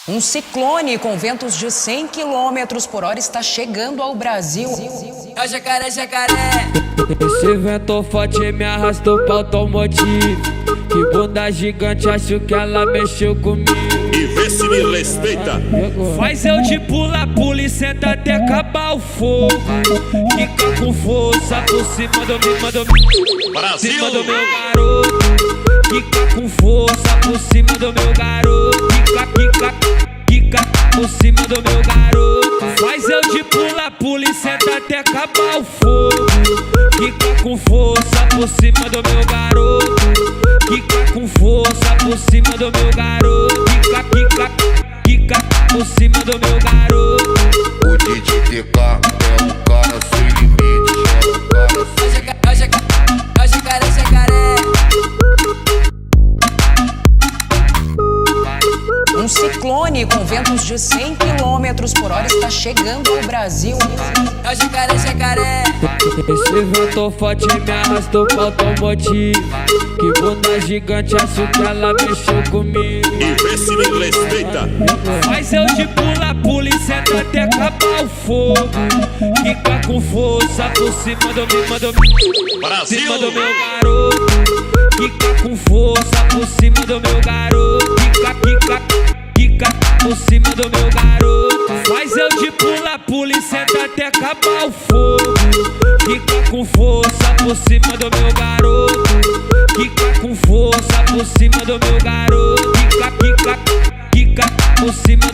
Um ciclone com ventos de 100 km por hora está chegando ao Brasil. É o jacaré, jacaré. Esse vento forte me arrastou pra automotivo. Que bunda gigante, acho que ela mexeu comigo. E vê se me respeita. Faz eu de pula, pula e senta até acabar o fogo. Fica com força por cima do meu, Brasil! cima do meu garoto. Fica com força por cima do meu garoto. Fica por cima do meu garoto. Faz eu de pula, pula e senta até acabar o fogo. Fica com força por cima do meu garoto. Fica com força por cima do meu garoto. Fica por cima do meu garoto. O DJ TK é um cara sem limite. É o jacaré, jacaré. Um ciclone com ventos de 100 km por hora está chegando ao Brasil. É o jacaré, jacaré. Esse vento forte me arrastou pra automotivo. Que bunda gigante, acho que ela mexeu comigo. E vê se me respeita. Faz eu de pula, pula e senta até acabar o fogo. Fica com força por cima do meu, Brasil! cima do meu garoto. Fica com força por cima do meu garoto. Fica por cima do meu garoto. Faz eu de pula, pula e senta até acabar o fogo. Fica com força por cima do meu garoto. Fica com força por cima do meu garoto. Fica por cima